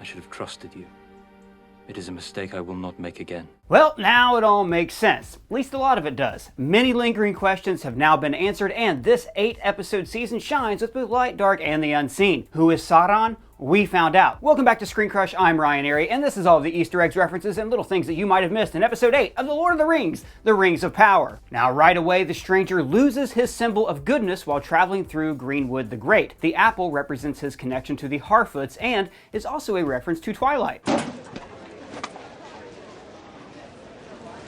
should have trusted you. It is a mistake I will not make again. Well, now it all makes sense. At least a lot of it does. Many lingering questions have now been answered, and this 8-episode season shines with the light, dark, and the unseen. Who is Sauron? We found out. Welcome back to ScreenCrush. I'm Ryan, and this is all of the Easter eggs, references, and little things that you might have missed in episode 8 of The Lord of the Rings, The Rings of Power. Now, right away, the stranger loses his symbol of goodness while traveling through Greenwood the Great. The apple represents his connection to the Harfoots and is also a reference to Twilight.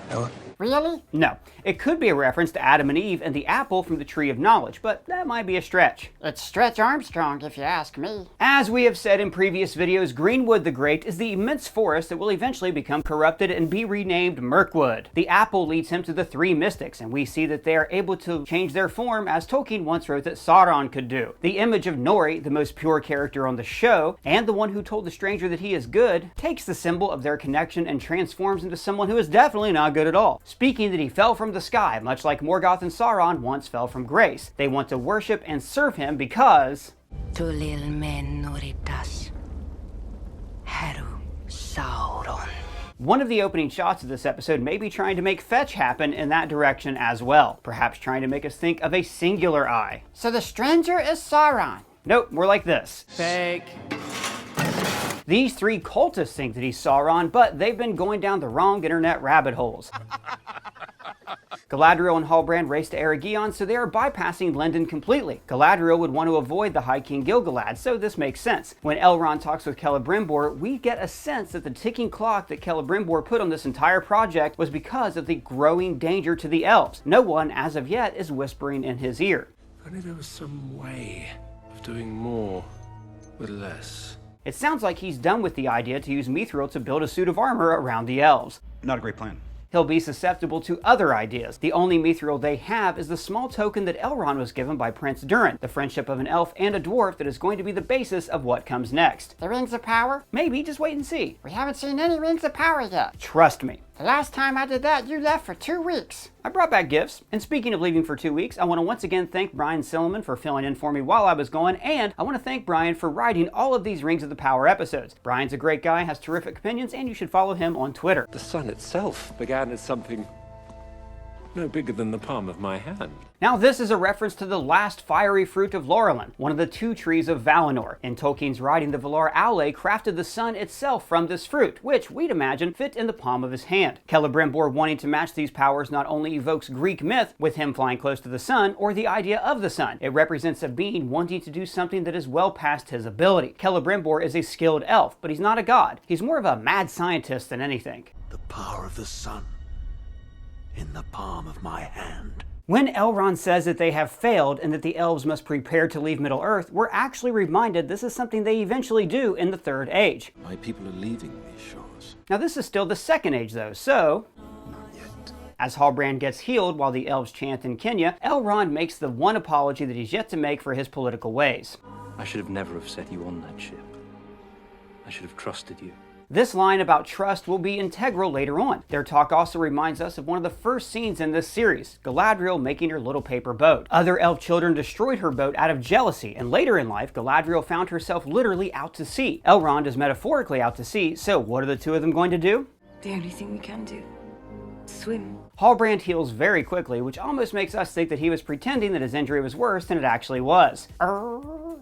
Ella? Really? No, it could be a reference to Adam and Eve and the apple from the Tree of Knowledge, but that might be a stretch. It's Stretch Armstrong, if you ask me. As we have said in previous videos, Greenwood the Great is the immense forest that will eventually become corrupted and be renamed Mirkwood. The apple leads him to the three mystics, and we see that they are able to change their form as Tolkien once wrote that Sauron could do. The image of Nori, the most pure character on the show, and the one who told the stranger that he is good, takes the symbol of their connection and transforms into someone who is definitely not good at all. Speaking that he fell from the sky, much like Morgoth and Sauron once fell from grace. They want to worship and serve him because... Tulil men noritas. Haru Sauron. One of the opening shots of this episode may be trying to make fetch happen in that direction as well. Perhaps trying to make us think of a singular eye. So the stranger is Sauron. Nope, more like this. Fake. These three cultists think that he's Sauron, but they've been going down the wrong internet rabbit holes. Galadriel and Halbrand race to Eregion, so they are bypassing Lindon completely. Galadriel would want to avoid the High King Gil-galad, so this makes sense. When Elrond talks with Celebrimbor, we get a sense that the ticking clock that Celebrimbor put on this entire project was because of the growing danger to the elves. No one, as of yet, is whispering in his ear. If only there was some way of doing more with less. It sounds like he's done with the idea to use Mithril to build a suit of armor around the elves. Not a great plan. He'll be susceptible to other ideas. The only Mithril they have is the small token that Elrond was given by Prince Durin, the friendship of an elf and a dwarf that is going to be the basis of what comes next. The Rings of Power? Maybe, just wait and see. We haven't seen any Rings of Power yet. Trust me. The last time I did that, you left for 2 weeks. I brought back gifts, and speaking of leaving for 2 weeks, I want to once again thank Brian Silliman for filling in for me while I was gone, and I want to thank Brian for writing all of these Rings of the Power episodes. Brian's a great guy, has terrific opinions, and you should follow him on Twitter. The sun itself began as something no bigger than the palm of my hand. Now this is a reference to the last fiery fruit of Laurelin, one of the 2 trees of Valinor. In Tolkien's writing, the Valar Aule crafted the sun itself from this fruit, which we'd imagine fit in the palm of his hand. Celebrimbor wanting to match these powers not only evokes Greek myth, with him flying close to the sun, or the idea of the sun. It represents a being wanting to do something that is well past his ability. Celebrimbor is a skilled elf, but he's not a god. He's more of a mad scientist than anything. The power of the sun in the palm of my hand. When Elrond says that they have failed and that the elves must prepare to leave Middle-earth, we're actually reminded this is something they eventually do in the Third Age. My people are leaving these shores. Now this is still the Second Age though, so... Not yet. As Halbrand gets healed while the elves chant in Kenya, Elrond makes the one apology that he's yet to make for his political ways. I should have never have set you on that ship. I should have trusted you. This line about trust will be integral later on. Their talk also reminds us of one of the first scenes in this series, Galadriel making her little paper boat. Other elf children destroyed her boat out of jealousy, and later in life, Galadriel found herself literally out to sea. Elrond is metaphorically out to sea, so what are the two of them going to do? The only thing we can do. Swim. Halbrand heals very quickly, which almost makes us think that he was pretending that his injury was worse than it actually was.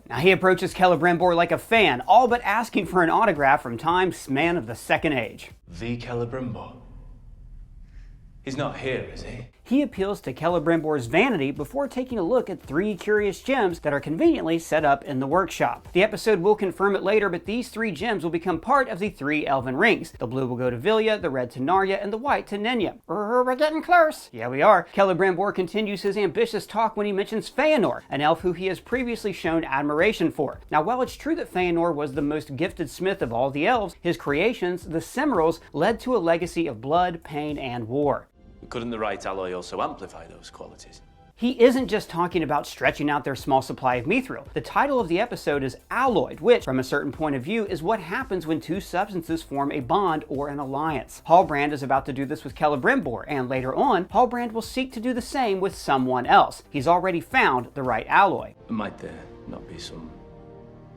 Now he approaches Celebrimbor like a fan, all but asking for an autograph from Time's man of the Second Age. The Celebrimbor? He's not here, is he? He appeals to Celebrimbor's vanity before taking a look at 3 curious gems that are conveniently set up in the workshop. The episode will confirm it later, but these 3 gems will become part of the 3 elven rings. The blue will go to Vilya, the red to Narya, and the white to Nenya. We're getting close. Yeah, we are. Celebrimbor continues his ambitious talk when he mentions Feanor, an elf who he has previously shown admiration for. Now, while it's true that Feanor was the most gifted smith of all the elves, his creations, the Cimmerals, led to a legacy of blood, pain, and war. Couldn't the right alloy also amplify those qualities? He isn't just talking about stretching out their small supply of mithril. The title of the episode is Alloyed, which, from a certain point of view, is what happens when 2 substances form a bond or an alliance. Halbrand is about to do this with Celebrimbor, and later on, Halbrand will seek to do the same with someone else. He's already found the right alloy. Might there not be some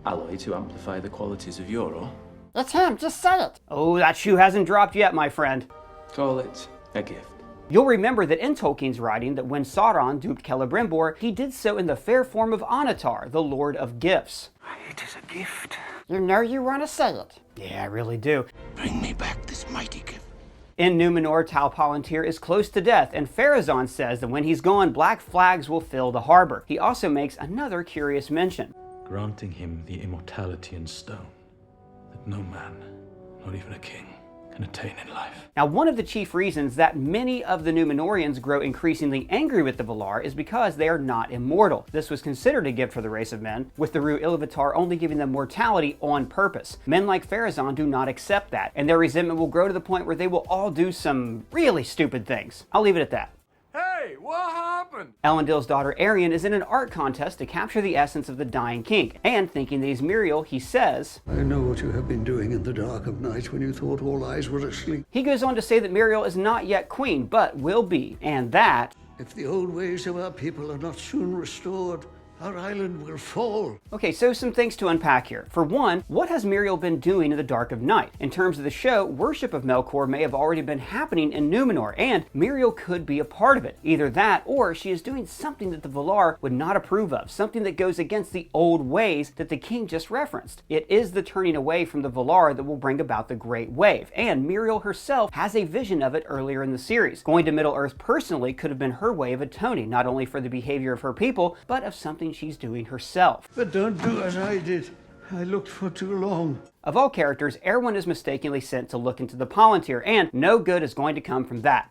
alloy to amplify the qualities of your ore? It's him, just say it. Oh, that shoe hasn't dropped yet, my friend. Call it a gift. You'll remember that in Tolkien's writing that when Sauron duped Celebrimbor, he did so in the fair form of Onatar, the Lord of Gifts. It is a gift. You know you want to say it. Yeah, I really do. Bring me back this mighty gift. In Numenor, Tal Palantir is close to death, and Pharazôn says that when he's gone, black flags will fill the harbor. He also makes another curious mention. Granting him the immortality in stone that no man, not even a king, can attain in life. Now, one of the chief reasons that many of the Numenorians grow increasingly angry with the Valar is because they are not immortal. This was considered a gift for the race of men, with the Rue Ilúvatar only giving them mortality on purpose. Men like Pharazôn do not accept that, and their resentment will grow to the point where they will all do some really stupid things. I'll leave it at that. Hey, what happened? Elendil's daughter Arianne is in an art contest to capture the essence of the dying king, and thinking that he's Miriel, he says, I know what you have been doing in the dark of night when you thought all eyes were asleep. He goes on to say that Miriel is not yet queen, but will be, and that If the old ways of our people are not soon restored, our island will fall. Okay, so some things to unpack here. For one, what has Miriel been doing in the dark of night? In terms of the show, worship of Melkor may have already been happening in Numenor, and Miriel could be a part of it. Either that, or she is doing something that the Valar would not approve of, something that goes against the old ways that the king just referenced. It is the turning away from the Valar that will bring about the Great Wave, and Miriel herself has a vision of it earlier in the series. Going to Middle-earth personally could have been her way of atoning, not only for the behavior of her people, but of something she's doing herself. But don't do as I did. I looked for too long. Of all characters, Erwin is mistakenly sent to look into the Palantir, and no good is going to come from that.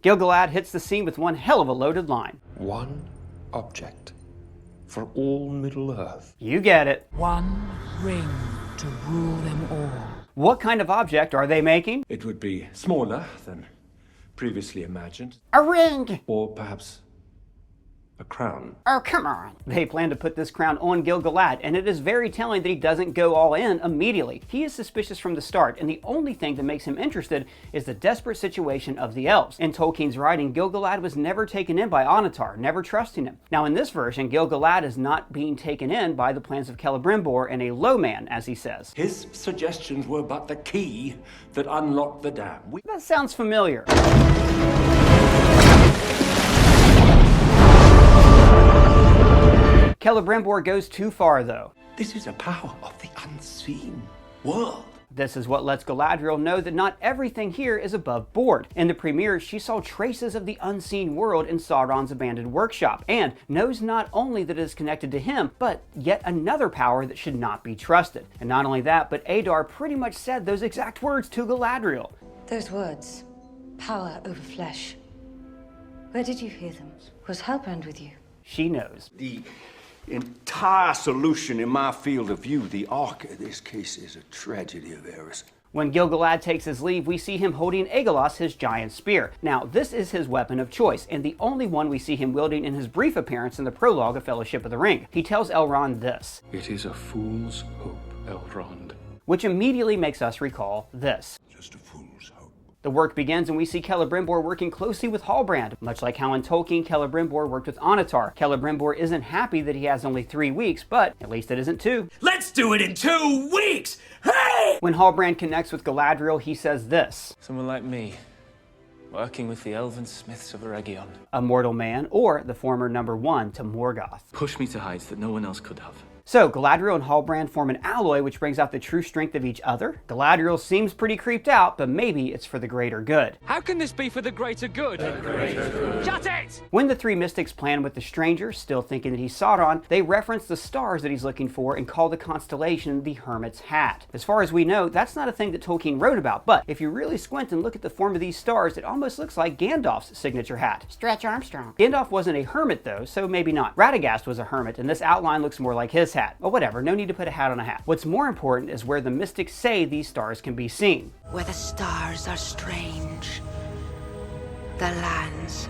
Gil-galad hits the scene with one hell of a loaded line. One object for all Middle-earth. You get it. One ring to rule them all. What kind of object are they making? It would be smaller than previously imagined, A ring. or perhaps a crown. Oh, come on. They plan to put this crown on Gil-galad, and it is very telling that he doesn't go all in immediately. He is suspicious from the start, and the only thing that makes him interested is the desperate situation of the elves. In Tolkien's writing, Gil-galad was never taken in by Onatar, never trusting him. Now in this version, Gil-galad is not being taken in by the plans of Celebrimbor and a low man, as he says. His suggestions were but the key that unlocked the dam. That sounds familiar. Celebrimbor goes too far, though. This is a power of the unseen world. This is what lets Galadriel know that not everything here is above board. In the premiere, she saw traces of the unseen world in Sauron's abandoned workshop, and knows not only that it is connected to him, but yet another power that should not be trusted. And not only that, but Adar pretty much said those exact words to Galadriel. Those words, power over flesh. Where did you hear them? Was Halbrand with you? She knows. The entire solution in my field of view, the arc of this case, is a tragedy of errors. When Gil-galad takes his leave, we see him holding Aegilos, his giant spear. Now, this is his weapon of choice, and the only one we see him wielding in his brief appearance in the prologue of Fellowship of the Ring. He tells Elrond this. It is a fool's hope, Elrond. Which immediately makes us recall this. Just a fool's hope. The work begins and we see Celebrimbor working closely with Halbrand. Much like how in Tolkien, Celebrimbor worked with Onatar. Celebrimbor isn't happy that he has only 3 weeks, but at least it isn't 2. Let's do it in 2 weeks! Hey! When Halbrand connects with Galadriel, he says this. Someone like me, working with the elven smiths of Eregion. A mortal man, or the former number 1 to Morgoth. Push me to heights that no one else could have. So, Galadriel and Halbrand form an alloy which brings out the true strength of each other. Galadriel seems pretty creeped out, but maybe it's for the greater good. How can this be for the greater good? The greater good. Shut it! When the 3 mystics plan with the stranger, still thinking that he's Sauron, they reference the stars that he's looking for and call the constellation the Hermit's Hat. As far as we know, that's not a thing that Tolkien wrote about, but if you really squint and look at the form of these stars, it almost looks like Gandalf's signature hat. Stretch Armstrong. Gandalf wasn't a hermit though, so maybe not. Radagast was a hermit, and this outline looks more like his hat. But whatever, no need to put a hat on a hat. What's more important is where the mystics say these stars can be seen. Where the stars are strange, the lands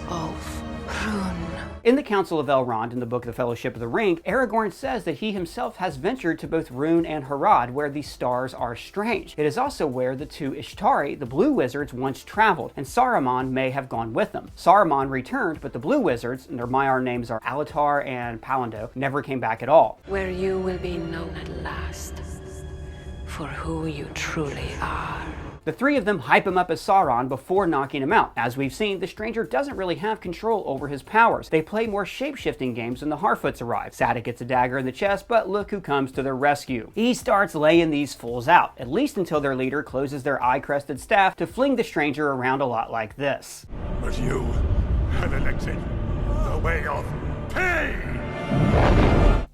of Rune. In the Council of Elrond in the book The Fellowship of the Ring, Aragorn says that he himself has ventured to both Rhûn and Harad, where the stars are strange. It is also where the two Ishtari, the blue wizards, once traveled, and Saruman may have gone with them. Saruman returned, but the blue wizards, and their Maiar names are Alatar and Palando, never came back at all. Where you will be known at last for who you truly are. The three of them hype him up as Sauron before knocking him out. As we've seen, the stranger doesn't really have control over his powers. They play more shape-shifting games when the Harfoots arrive. Sadik gets a dagger in the chest, but look who comes to their rescue. He starts laying these fools out, at least until their leader closes their eye-crested staff to fling the stranger around a lot like this. But you have elected the way of pain!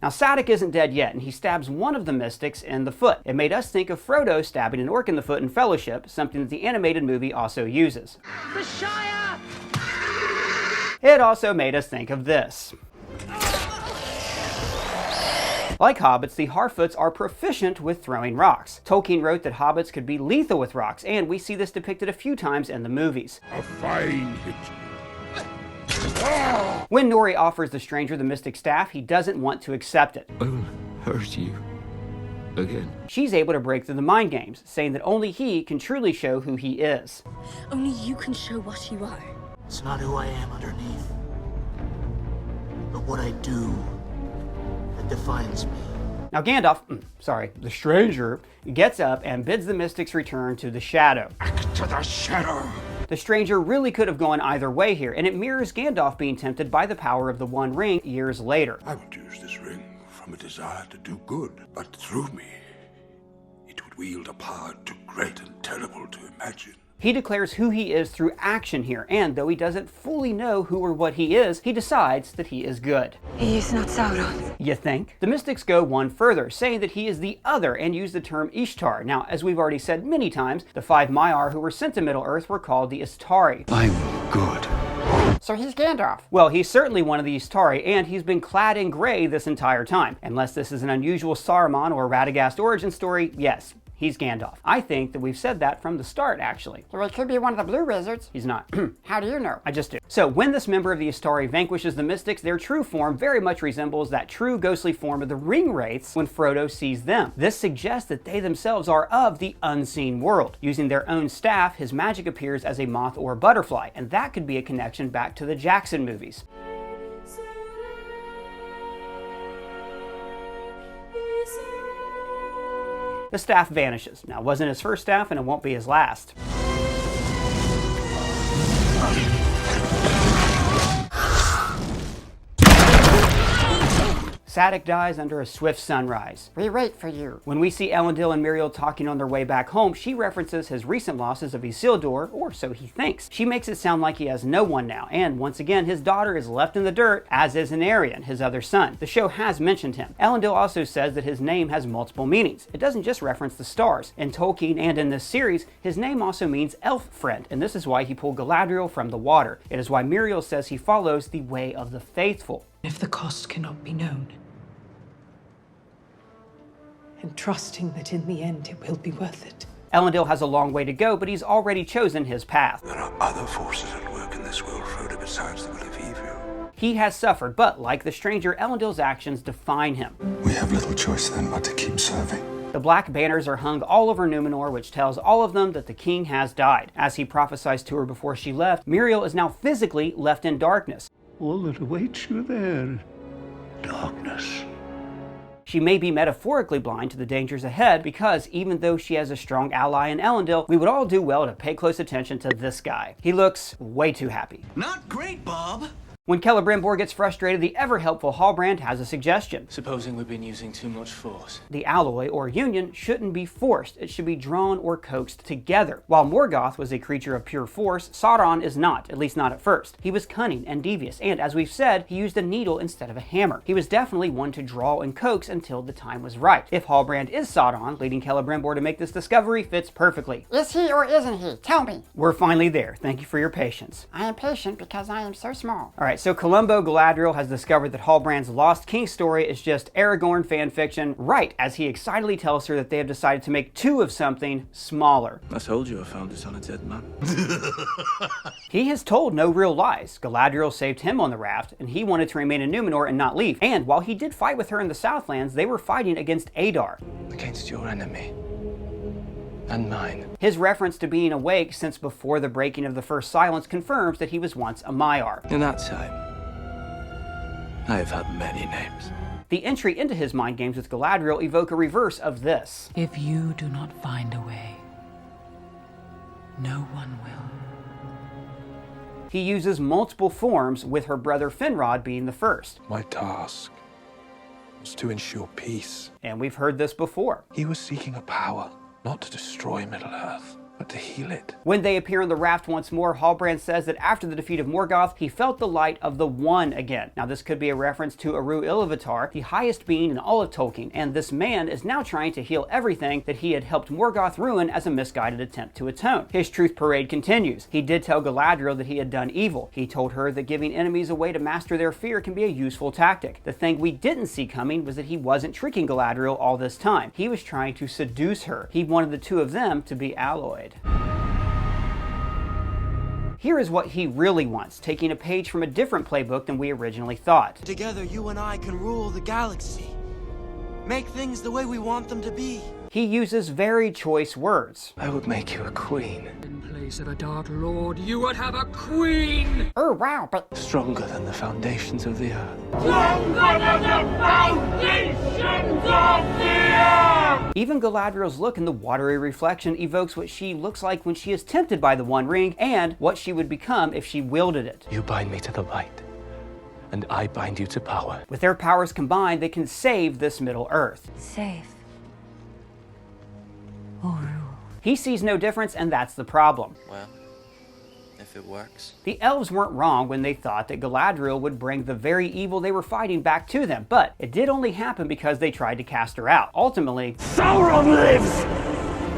Now Sadik isn't dead yet, and he stabs one of the mystics in the foot. It made us think of Frodo stabbing an orc in the foot in Fellowship, something that the animated movie also uses. The Shire! It also made us think of this. Like hobbits, the Harfoots are proficient with throwing rocks. Tolkien wrote that hobbits could be lethal with rocks, and we see this depicted a few times in the movies. A fine hit. When Nori offers the stranger the mystic staff, he doesn't want to accept it. I will hurt you again. She's able to break through the mind games, saying that only he can truly show who he is. Only you can show what you are. It's not who I am underneath, but what I do that defines me. Now Gandalf, the stranger, gets up and bids the mystics return to the shadow. Back to the shadow! The stranger really could have gone either way here, and it mirrors Gandalf being tempted by the power of the One Ring years later. I would use this ring from a desire to do good, but through me, it would wield a power too great and terrible to imagine. He declares who he is through action here, and though he doesn't fully know who or what he is, he decides that he is good. He is not Sauron. You think? The mystics go one further, saying that he is the other and use the term Ishtar. Now, as we've already said many times, the 5 Maiar who were sent to Middle-earth were called the Istari. I'm good. So he's Gandalf. Well, he's certainly one of the Istari, and he's been clad in gray this entire time. Unless this is an unusual Saruman or Radagast origin story, yes, he's Gandalf. I think that we've said that from the start, actually. So he could be one of the blue wizards. He's not. How do you know? I just do. So when this member of the Istari vanquishes the mystics, their true form very much resembles that true ghostly form of the ring wraiths when Frodo sees them. This suggests that they themselves are of the unseen world. Using their own staff, his magic appears as a moth or butterfly, and that could be a connection back to the Jackson movies. The staff vanishes. Now, it wasn't his first staff, and it won't be his last. Sadik dies under a swift sunrise. We wait for you. When we see Elendil and Miriel talking on their way back home, she references his recent losses of Isildur, or so he thinks. She makes it sound like he has no one now, and once again, his daughter is left in the dirt, as is Anarion, his other son. The show has mentioned him. Elendil also says that his name has multiple meanings. It doesn't just reference the stars. In Tolkien and in this series, his name also means elf friend, and this is why he pulled Galadriel from the water. It is why Miriel says he follows the way of the faithful. If the cost cannot be known, and trusting that in the end it will be worth it. Elendil has a long way to go, but he's already chosen his path. There are other forces at work in this world, Frodo, besides the will of evil. He has suffered, but like the stranger, Elendil's actions define him. We have little choice then but to keep serving. The black banners are hung all over Numenor, which tells all of them that the king has died. As he prophesies to her before she left, Miriel is now physically left in darkness. All that awaits you there, darkness. She may be metaphorically blind to the dangers ahead because even though she has a strong ally in Elendil, we would all do well to pay close attention to this guy. He looks way too happy. Not great, Bob. When Celebrimbor gets frustrated, the ever-helpful Halbrand has a suggestion. Supposing we've been using too much force. The alloy, or union, shouldn't be forced. It should be drawn or coaxed together. While Morgoth was a creature of pure force, Sauron is not, at least not at first. He was cunning and devious, and as we've said, he used a needle instead of a hammer. He was definitely one to draw and coax until the time was right. If Halbrand is Sauron, leading Celebrimbor to make this discovery fits perfectly. Is he or isn't he? Tell me. We're finally there. Thank you for your patience. I am patient because I am so small. All right. Alright, so Columbo Galadriel has discovered that Halbrand's Lost King story is just Aragorn fan fiction, right as he excitedly tells her that they have decided to make 2 of something smaller. I told you I found this on a dead man. He has told no real lies. Galadriel saved him on the raft, and he wanted to remain in Numenor and not leave. And while he did fight with her in the Southlands, they were fighting against Adar. Against your enemy. And mine. His reference to being awake since before the breaking of the first silence confirms that he was once a Maiar. In that time, I have had many names. The entry into his mind games with Galadriel evoke a reverse of this. If you do not find a way, no one will. He uses multiple forms, with her brother Finrod being the first. My task was to ensure peace. And we've heard this before. He was seeking a power, not to destroy Middle-earth, but to heal it. When they appear on the raft once more, Halbrand says that after the defeat of Morgoth, he felt the light of the One again. Now this could be a reference to Eru Ilúvatar, the highest being in all of Tolkien, and this man is now trying to heal everything that he had helped Morgoth ruin as a misguided attempt to atone. His truth parade continues. He did tell Galadriel that he had done evil. He told her that giving enemies a way to master their fear can be a useful tactic. The thing we didn't see coming was that he wasn't tricking Galadriel all this time. He was trying to seduce her. He wanted the 2 of them to be alloyed. Here is what he really wants, taking a page from a different playbook than we originally thought. Together, you and I can rule the galaxy. Make things the way we want them to be. He uses very choice words. I would make you a queen. In place of a Dark Lord, you would have a queen! Oh, wow, but... Stronger than the foundations of the earth. Stronger than the foundations of the earth! Even Galadriel's look in the watery reflection evokes what she looks like when she is tempted by the One Ring, and what she would become if she wielded it. You bind me to the light, and I bind you to power. With their powers combined, they can save this Middle-earth. Save. Or rule. He sees no difference, and that's the problem. Well, if it works. The elves weren't wrong when they thought that Galadriel would bring the very evil they were fighting back to them, but it did only happen because they tried to cast her out. Ultimately, Sauron lives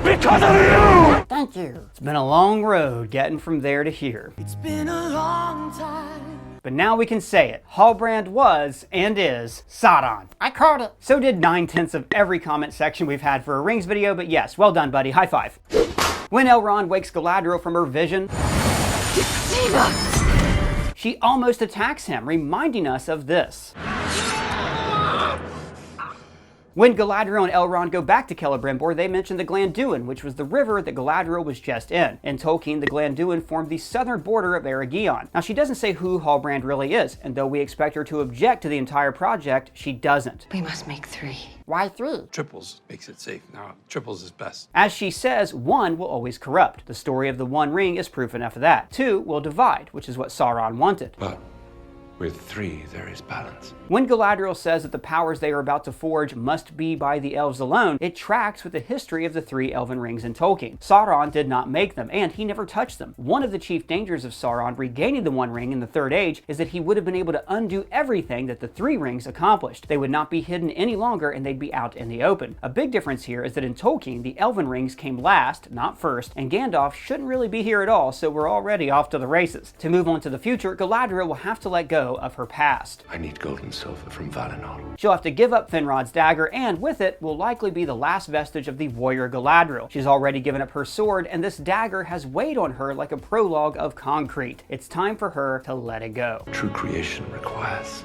because of you! Thank you. It's been a long road getting from there to here. It's been a long time. But now we can say it. Halbrand was, and is, Sauron. I called it. So did 9/10 of every comment section we've had for a Rings video, but yes, well done, buddy. High five. When Elrond wakes Galadriel from her vision, she almost attacks him, reminding us of this. When Galadriel and Elrond go back to Celebrimbor, they mention the Glanduin, which was the river that Galadriel was just in. In Tolkien, the Glanduin formed the southern border of Eregion. Now, she doesn't say who Halbrand really is, and though we expect her to object to the entire project, she doesn't. We must make 3. Why 3? Triples makes it safe. Now, triples is best. As she says, 1 will always corrupt. The story of the One Ring is proof enough of that. 2 will divide, which is what Sauron wanted. But with 3, there is balance. When Galadriel says that the powers they are about to forge must be by the elves alone, it tracks with the history of the 3 elven rings in Tolkien. Sauron did not make them, and he never touched them. One of the chief dangers of Sauron regaining the One Ring in the Third Age is that he would have been able to undo everything that the 3 rings accomplished. They would not be hidden any longer, and they'd be out in the open. A big difference here is that in Tolkien, the elven rings came last, not first, and Gandalf shouldn't really be here at all, so we're already off to the races. To move on to the future, Galadriel will have to let go of her past. I need gold and silver from Valinor. She'll have to give up Finrod's dagger, and with it will likely be the last vestige of the warrior Galadriel. She's already given up her sword, and this dagger has weighed on her like a prologue of concrete. It's time for her to let it go. True creation requires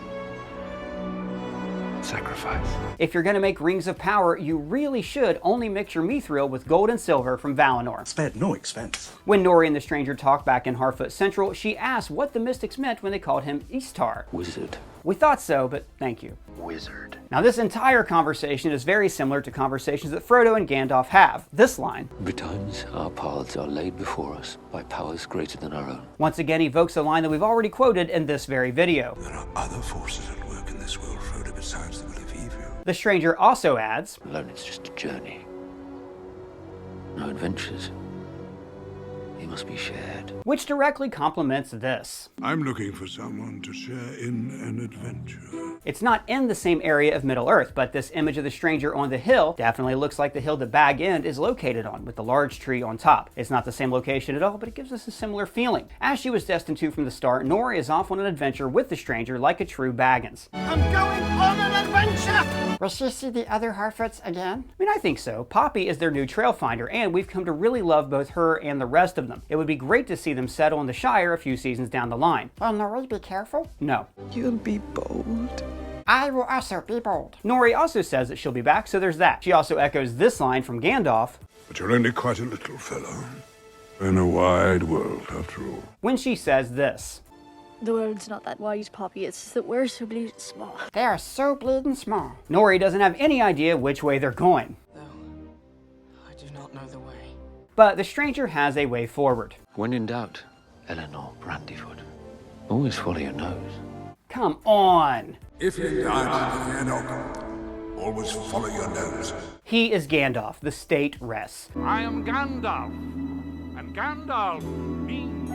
sacrifice. If you're going to make Rings of Power, you really should only mix your mithril with gold and silver from Valinor. Spared no expense. When Nori and the stranger talk back in Harfoot Central, she asked what the mystics meant when they called him Istar. Wizard. We thought so, but thank you. Wizard. Now this entire conversation is very similar to conversations that Frodo and Gandalf have. This line, "Betimes our paths are laid before us by powers greater than our own," once again evokes a line that we've already quoted in this very video. There are other forces at work in this world, Frodo, besides the will of evil. The stranger also adds, "Alone it's just a journey. No adventures. You must be shared. Which directly complements this. I'm looking for someone to share in an adventure. It's not in the same area of Middle-earth, but this image of the stranger on the hill definitely looks like the hill that Bag End is located on, with the large tree on top. It's not the same location at all, but it gives us a similar feeling. As she was destined to from the start, Nori is off on an adventure with the stranger like a true Baggins. I'm going on an adventure! Will she see the other Harfoots again? I mean, I think so. Poppy is their new trail finder, and we've come to really love both her and the rest of them. It would be great to see them settle in the Shire a few seasons down the line. Will Nori be careful? No. You'll be bold. I will also be bold. Nori also says that she'll be back, so there's that. She also echoes this line from Gandalf. But you're only quite a little fellow. In a wide world, after all. When she says this. The world's not that wide, Poppy. It's just that we're so bleeding small. They are so bleeding small. Nori doesn't have any idea which way they're going. No, I do not know the way. But the stranger has a way forward. When in doubt, Eleanor Brandyfoot. Always follow your nose. Come on! If you die, always follow your nose. He is Gandalf, the state rests. I am Gandalf, and Gandalf means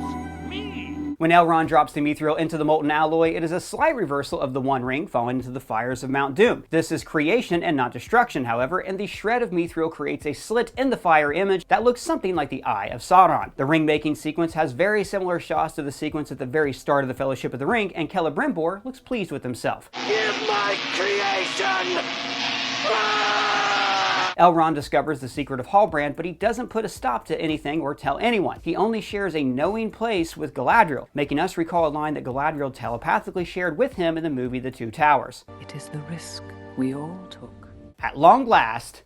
me. When Elrond drops the mithril into the molten alloy, it is a slight reversal of the One Ring falling into the fires of Mount Doom. This is creation and not destruction, however, and the shred of mithril creates a slit in the fire image that looks something like the Eye of Sauron. The ring-making sequence has very similar shots to the sequence at the very start of the Fellowship of the Ring, and Celebrimbor looks pleased with himself. Give my creation! Elrond discovers the secret of Halbrand, but he doesn't put a stop to anything or tell anyone. He only shares a knowing place with Galadriel, making us recall a line that Galadriel telepathically shared with him in the movie The Two Towers. It is the risk we all took. At long last,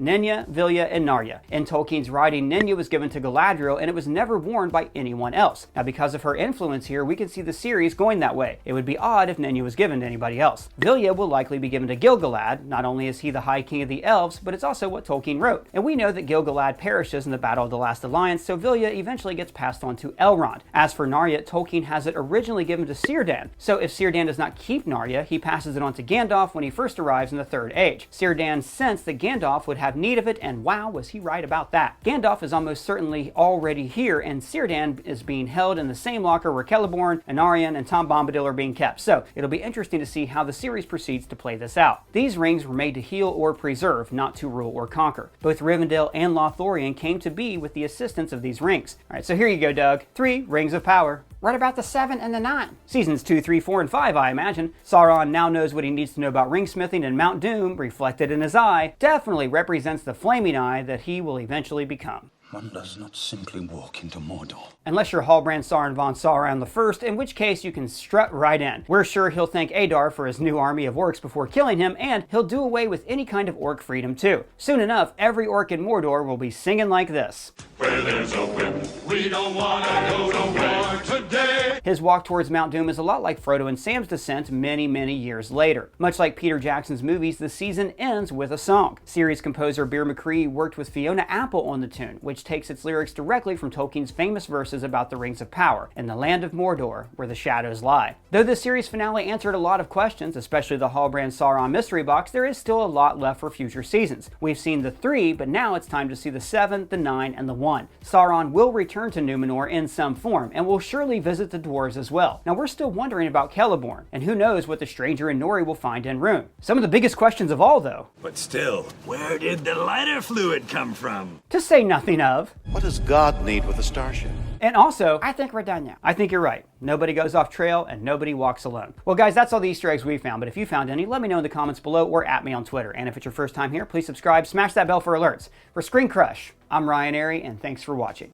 Nenya, Vilya, and Narya. In Tolkien's writing, Nenya was given to Galadriel and it was never worn by anyone else. Now because of her influence here, we can see the series going that way. It would be odd if Nenya was given to anybody else. Vilya will likely be given to Gil-galad. Not only is he the High King of the Elves, but it's also what Tolkien wrote. And we know that Gil-galad perishes in the Battle of the Last Alliance, so Vilya eventually gets passed on to Elrond. As for Narya, Tolkien has it originally given to Círdan. So if Círdan does not keep Narya, he passes it on to Gandalf when he first arrives in the Third Age. Círdan sensed that Gandalf would have need of it, and wow, was he right about that. Gandalf is almost certainly already here, and Círdan is being held in the same locker where Celeborn, Anarion, and Tom Bombadil are being kept. So it'll be interesting to see how the series proceeds to play this out. These rings were made to heal or preserve, not to rule or conquer. Both Rivendell and Lothlorien came to be with the assistance of these rings. All right, so here you go, Doug. 3 rings of power. What about the 7 and the 9? Seasons 2, 3, 4, and 5, I imagine. Sauron now knows what he needs to know about ringsmithing, and Mount Doom, reflected in his eye, definitely represents the flaming eye that he will eventually become. One does not simply walk into Mordor. Unless you're Halbrand Sauron von Sauron I, in which case you can strut right in. We're sure he'll thank Adar for his new army of orcs before killing him, and he'll do away with any kind of orc freedom too. Soon enough, every orc in Mordor will be singing like this. Where there's a whip, we don't want to go to war today. His walk towards Mount Doom is a lot like Frodo and Sam's descent many, many years later. Much like Peter Jackson's movies, the season ends with a song. Series composer Bear McCree worked with Fiona Apple on the tune, which takes its lyrics directly from Tolkien's famous verses about the Rings of Power, in the land of Mordor, where the shadows lie. Though the series finale answered a lot of questions, especially the Halbrand Sauron mystery box, there is still a lot left for future seasons. We've seen the 3, but now it's time to see the 7, the 9, and the 1. Sauron will return to Numenor in some form, and will surely visit the dwarves as well. Now we're still wondering about Celeborn, and who knows what the stranger and Nori will find en route. Some of the biggest questions of all, though. But still, where did the lighter fluid come from? To say nothing of... What does God need with a starship? And also... I think we're done now. I think you're right. Nobody goes off trail, and nobody walks alone. Well, guys, that's all the Easter eggs we found, but if you found any, let me know in the comments below or at me on Twitter. And if it's your first time here, please subscribe, smash that bell for alerts. For ScreenCrush, I'm Ryan Airy, and thanks for watching.